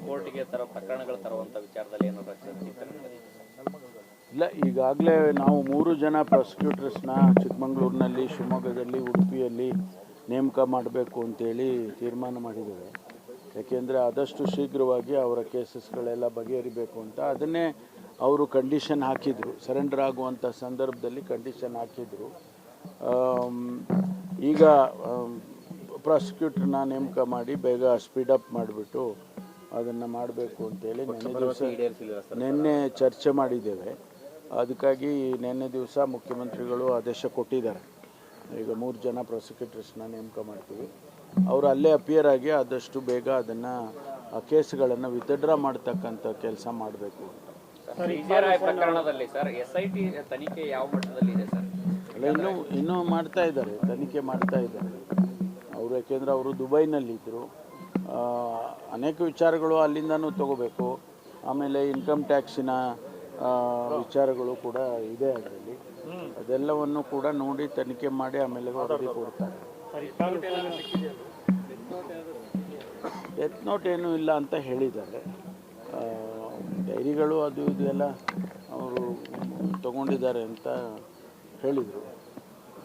ಕೋರ್ಟ್ಗೆ ಪ್ರಕರಣಗಳು ತರುವಂಥ ವಿಚಾರದಲ್ಲಿ ಏನಾದರೂ ಚಿಂತನೆ ಇಲ್ಲ, ಈಗಾಗಲೇ ನಾವು 3 ಜನ ಪ್ರಾಸಿಕ್ಯೂಟರ್ಸ್ನ ಚಿಕ್ಕಮಗಳೂರಿನಲ್ಲಿ, ಶಿವಮೊಗ್ಗದಲ್ಲಿ, ಉಡುಪಿಯಲ್ಲಿ ನೇಮಕ ಮಾಡಬೇಕು ಅಂತೇಳಿ ತೀರ್ಮಾನ ಮಾಡಿದ್ದೇವೆ. ಯಾಕೆಂದರೆ ಆದಷ್ಟು ಶೀಘ್ರವಾಗಿ ಅವರ ಕೇಸಸ್ಗಳೆಲ್ಲ ಬಗೆಹರಿಬೇಕು ಅಂತ. ಅದನ್ನೇ ಅವರು ಕಂಡೀಷನ್ ಹಾಕಿದರು, ಸರೆಂಡರ್ ಆಗುವಂಥ ಸಂದರ್ಭದಲ್ಲಿ ಕಂಡೀಷನ್ ಹಾಕಿದರು. ಈಗ ಪ್ರಾಸಿಕ್ಯೂಟ್ರನ್ನ ನೇಮಕ ಮಾಡಿ ಬೇಗ ಸ್ಪೀಡಪ್ ಮಾಡಿಬಿಟ್ಟು ಅದನ್ನು ಮಾಡಬೇಕು ಅಂತೇಳಿ ನಿನ್ನೆ ಚರ್ಚೆ ಮಾಡಿದ್ದೇವೆ. ಅದಕ್ಕಾಗಿ ನಿನ್ನೆ ದಿವಸ ಮುಖ್ಯಮಂತ್ರಿಗಳು ಆದೇಶ ಕೊಟ್ಟಿದ್ದಾರೆ. ಈಗ 3 ಜನ ಪ್ರಾಸಿಕ್ಯೂಟರ್ಸ್ನ ನೇಮಕ ಮಾಡ್ತೀವಿ. ಅವರು ಅಲ್ಲೇ ಅಪಿಯರ್ ಆಗಿ ಆದಷ್ಟು ಬೇಗ ಅದನ್ನು ಕೇಸ್ಗಳನ್ನು ವಿತ್ಡ್ರಾ ಮಾಡ್ತಕ್ಕಂಥ ಕೆಲಸ ಮಾಡಬೇಕು. ಪ್ರಕರಣದಲ್ಲಿ ಸರ್ SIT ತನಿಖೆ ಯಾವ ಮಟ್ಟದಲ್ಲಿ ಇದೆ ಸರ್? ಅಲ್ಲ, ಇನ್ನೂ ಮಾಡ್ತಾ ಇದ್ದಾರೆ, ತನಿಖೆ ಮಾಡ್ತಾ ಇದ್ದಾರೆ ಅವರು. ಯಾಕೆಂದರೆ ಅವರು ದುಬೈನಲ್ಲಿದ್ದರು. ಅನೇಕ ವಿಚಾರಗಳು ಅಲ್ಲಿಂದನೂ ತಗೋಬೇಕು. ಆಮೇಲೆ ಇನ್ಕಮ್ ಟ್ಯಾಕ್ಸಿನ ವಿಚಾರಗಳು ಕೂಡ ಇದೆ ಅದರಲ್ಲಿ. ಅದೆಲ್ಲವನ್ನು ಕೂಡ ನೋಡಿ ತನಿಖೆ ಮಾಡಿ ಆಮೇಲೆ ವರದಿ ಕೊಡ್ತಾರೆ. ಡೆತ್ ನೋಟ್ ಏನೂ ಇಲ್ಲ ಅಂತ ಹೇಳಿದ್ದಾರೆ. ಡೈರಿಗಳು ಅದು ಇದು ಎಲ್ಲ ಅವರು ತಗೊಂಡಿದ್ದಾರೆ ಅಂತ ಹೇಳಿದರು.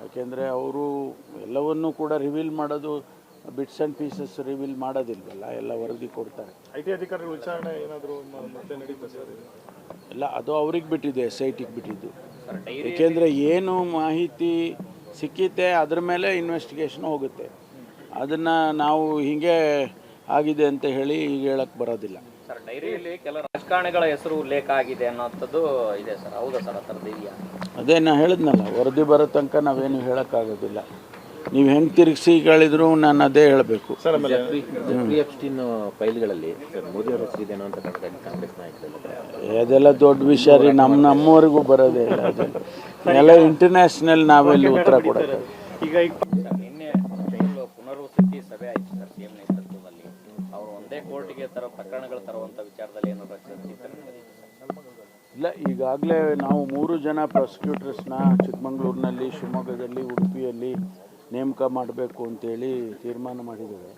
ಯಾಕೆಂದರೆ ಅವರು ಎಲ್ಲವನ್ನೂ ಕೂಡ ರಿವೀಲ್ ಮಾಡೋದು, ಬಿಟ್ಸ್ ಆ್ಯಂಡ್ ಪೀಸಸ್ ರಿವೀಲ್ ಮಾಡೋದಿಲ್ವಲ್ಲ, ಎಲ್ಲ ವರದಿ ಕೊಡ್ತಾರೆ. IT ಅಧಿಕಾರಿಗಳ ವಿಚಾರಣೆ ಏನಾದರೂ ಮತ್ತೆ ನಡೀತಾ ಸರ್? ಇಲ್ಲ, ಅದು ಅವ್ರಿಗೆ ಬಿಟ್ಟಿದೆ, SITಗೆ ಬಿಟ್ಟಿದ್ದು. ಏಕೆಂದರೆ ಏನು ಮಾಹಿತಿ ಸಿಕ್ಕಿತೆ ಅದ್ರ ಮೇಲೆ ಇನ್ವೆಸ್ಟಿಗೇಷನ್ ಹೋಗುತ್ತೆ. ಅದನ್ನು ನಾವು ಹೀಗೆ ಆಗಿದೆ ಅಂತ ಹೇಳಿ ಈಗ ಹೇಳಕ್ಕೆ ಬರೋದಿಲ್ಲ ಸರ್. ಡೈರಿಯಲ್ಲಿ ಕೆಲ ರಾಜಕಾರಣಿಗಳ ಹೆಸರು ಉಲ್ಲೇಖ ಆಗಿದೆ ಅನ್ನೋಂಥದ್ದು ಇದೆ ಸರ್, ಹೌದಾ ಸರ್? ಆ ಥರದ್ದು ಇದೆಯಾ? ಅದೇ ನಾನು ಹೇಳಿದ್ನಲ್ಲ, ವರದಿ ಬರೋ ತನಕ ನಾವೇನು ಹೇಳೋಕ್ಕಾಗೋದಿಲ್ಲ. ನೀವು ಹೆಂಗೆ ತಿರುಗಿಸಿ ಹೇಳಿದ್ರು ನಾನು ಅದೇ ಹೇಳಬೇಕು. ಎಪ್ಸ್ಟೀನ್ ಫೈಲ್ಗಳಲ್ಲಿ ಮೋದಿ ಅವರ ಹೆಸರಿದೇನೋ ಅಂತ ಕಾಂಗ್ರೆಸ್ ನಾಯಕರು ಅದೆಲ್ಲ ದೊಡ್ಡ ವಿಷಯ ರೀ. ನಮ್ಮವರೆಗೂ ಬರೋದೇ ಇಲ್ಲ. ಅದೆಲ್ಲ ಇಂಟರ್ನ್ಯಾಷನಲ್ ನಾವೆಲ್ಲಿ ಉತ್ತರ ಕೊಡೋದು. ಈಗ ನಿನ್ನೆ ಪುನರ್ವಸತಿ ಸಭೆ ಆಯಿತು ಸರ್ CM ನೇತೃತ್ವದಲ್ಲಿ. ಅವರು ಒಂದೇ ಕೋರ್ಟ್ಗೆ ಪ್ರಕರಣಗಳು ತರುವಂಥ ವಿಚಾರದಲ್ಲಿ ಏನಾದರೂ ಚಿಂತನೆ? ಇಲ್ಲ, ಈಗಾಗಲೇ ನಾವು 3 ಜನ ಪ್ರಾಸಿಕ್ಯೂಟರ್ಸ್ನ ಚಿಕ್ಕಮಗಳೂರಿನಲ್ಲಿ, ಶಿವಮೊಗ್ಗದಲ್ಲಿ, ಉಡುಪಿಯಲ್ಲಿ ನೇಮಕ ಮಾಡಬೇಕು ಅಂತೇಳಿ ತೀರ್ಮಾನ ಮಾಡಿದ್ದೇವೆ.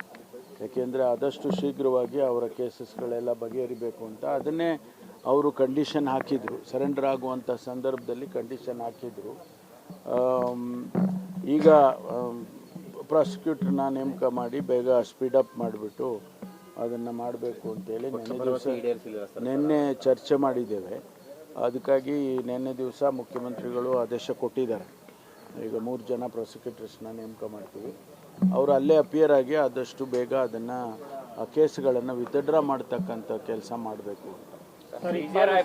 ಯಾಕೆಂದರೆ ಆದಷ್ಟು ಶೀಘ್ರವಾಗಿ ಅವರ ಕೇಸಸ್ಗಳೆಲ್ಲ ಬಗೆಹರಿಬೇಕು ಅಂತ. ಅದನ್ನೇ ಅವರು ಕಂಡೀಷನ್ ಹಾಕಿದರು, ಸರೆಂಡರ್ ಆಗುವಂಥ ಸಂದರ್ಭದಲ್ಲಿ ಕಂಡೀಷನ್ ಹಾಕಿದರು. ಈಗ ಪ್ರಾಸಿಕ್ಯೂಟ್ರನ್ನ ನೇಮಕ ಮಾಡಿ ಬೇಗ ಸ್ಪೀಡಪ್ ಮಾಡಿಬಿಟ್ಟು ಅದನ್ನು ಮಾಡಬೇಕು ಅಂತೇಳಿ ನಿನ್ನೆ ಚರ್ಚೆ ಮಾಡಿದ್ದೇವೆ. ಅದಕ್ಕಾಗಿ ನಿನ್ನೆ ದಿವಸ ಮುಖ್ಯಮಂತ್ರಿಗಳು ಆದೇಶ ಕೊಟ್ಟಿದ್ದಾರೆ. ಈಗ 3 ಜನ ಪ್ರಾಸಿಕ್ಯೂಟರ್ಸ್ನ ನೇಮಕ ಮಾಡ್ತೀವಿ. ಅವರು ಅಲ್ಲೇ ಅಪಿಯರ್ ಆಗಿ ಆದಷ್ಟು ಬೇಗ ಅದನ್ನು ಕೇಸ್ಗಳನ್ನು ವಿತ್ಡ್ರಾ ಮಾಡ್ತಕ್ಕಂಥ ಕೆಲಸ ಮಾಡಬೇಕು.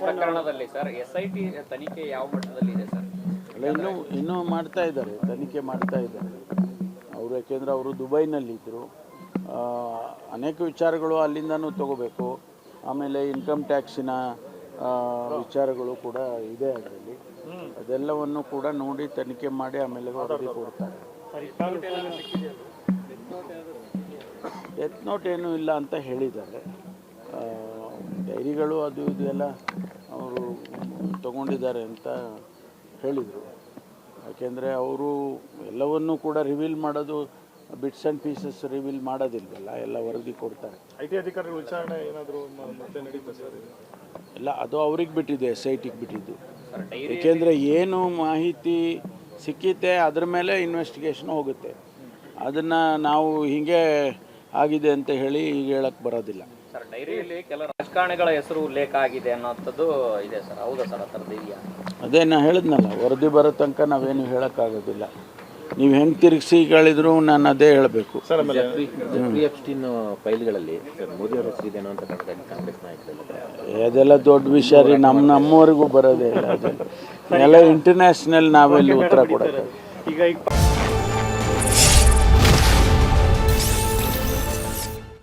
ಪ್ರಕರಣದಲ್ಲಿ ಸರ್ SIT ತನಿಖೆ ಯಾವ ಮಟ್ಟದಲ್ಲಿ ಇದೆ ಸರ್? ಅಲ್ಲ, ಇನ್ನೂ ಮಾಡ್ತಾ ಇದ್ದಾರೆ, ತನಿಖೆ ಮಾಡ್ತಾ ಇದ್ದಾರೆ ಅವರು. ಯಾಕೆಂದರೆ ಅವರು ದುಬೈನಲ್ಲಿದ್ದರು. ಅನೇಕ ವಿಚಾರಗಳು ಅಲ್ಲಿಂದನೂ ತಗೋಬೇಕು. ಆಮೇಲೆ ಇನ್ಕಮ್ ಟ್ಯಾಕ್ಸಿನ ವಿಚಾರಗಳು ಕೂಡ ಇದೆ ಅದರಲ್ಲಿ. ಅದೆಲ್ಲವನ್ನು ಕೂಡ ನೋಡಿ ತನಿಖೆ ಮಾಡಿ ಆಮೇಲೆ ವರದಿ ಕೊಡ್ತಾರೆ. ಡೆತ್ ನೋಟ್ ಏನೂ ಇಲ್ಲ ಅಂತ ಹೇಳಿದ್ದಾರೆ. ಡೈರಿಗಳು ಅದು ಇದು ಎಲ್ಲ ಅವರು ತಗೊಂಡಿದ್ದಾರೆ ಅಂತ ಹೇಳಿದರು. ಯಾಕೆಂದರೆ ಅವರು ಎಲ್ಲವನ್ನೂ ಕೂಡ ರಿವೀಲ್ ಮಾಡೋದು, ಬಿಟ್ಸ್ ಆ್ಯಂಡ್ ಪೀಸಸ್ ರಿವೀಲ್ ಮಾಡೋದಿಲ್ವಲ್ಲ, ಎಲ್ಲ ವರದಿ ಕೊಡ್ತಾರೆ. IT ಅಧಿಕಾರಿಗಳ ವಿಚಾರಣೆ ಏನಾದರೂ ಮತ್ತೆ ನಡೀತಾ ಸರ್? ಇಲ್ಲ, ಅದು ಅವ್ರಿಗೆ ಬಿಟ್ಟಿದೆ, SITಗೆ ಬಿಟ್ಟಿದ್ದು. ಏಕೆಂದರೆ ಏನು ಮಾಹಿತಿ ಸಿಕ್ಕಿತೆ ಅದ್ರ ಮೇಲೆ ಇನ್ವೆಸ್ಟಿಗೇಷನ್ ಹೋಗುತ್ತೆ. ಅದನ್ನು ನಾವು ಹೀಗೆ ಆಗಿದೆ ಅಂತ ಹೇಳಿ ಈಗ ಹೇಳಕ್ಕೆ ಬರೋದಿಲ್ಲ ಸರ್. ಡೈರಿಯಲ್ಲಿ ಕೆಲ ರಾಜಕಾರಣಿಗಳ ಹೆಸರು ಉಲ್ಲೇಖ ಆಗಿದೆ ಅನ್ನೋಂಥದ್ದು ಇದೆ ಸರ್, ಹೌದಾ ಸರ್? ಆ ಥರದ್ದು ಇದೆಯಾ? ಅದೇ ನಾನು ಹೇಳಿದ್ನಲ್ಲ, ವರದಿ ಬರೋ ತನಕ ನಾವೇನು ಹೇಳೋಕ್ಕಾಗೋದಿಲ್ಲ. ನೀವು ಹೆಂಗೆ ತಿರುಗಿಸಿ ಹೇಳಿದ್ರು ನಾನು ಅದೇ ಹೇಳಬೇಕು. ಎಪ್ಸ್ಟೀನ್ ಫೈಲ್ಗಳಲ್ಲಿ ಮೋದಿ ಅವರ ಹೆಸರಿದೇನೋ ಅಂತ ಕಾಂಗ್ರೆಸ್ ನಾಯಕರು ಅದೆಲ್ಲ ದೊಡ್ಡ ವಿಷಯ ರೀ. ನಮ್ಮವರೆಗೂ ಬರೋದೇ ಇಲ್ಲ. ಅದೆಲ್ಲ ಇಂಟರ್ನ್ಯಾಷನಲ್ ನಾವೆಲ್ಲಿ ಉತ್ತರ ಕೊಡೋದು. ಈಗ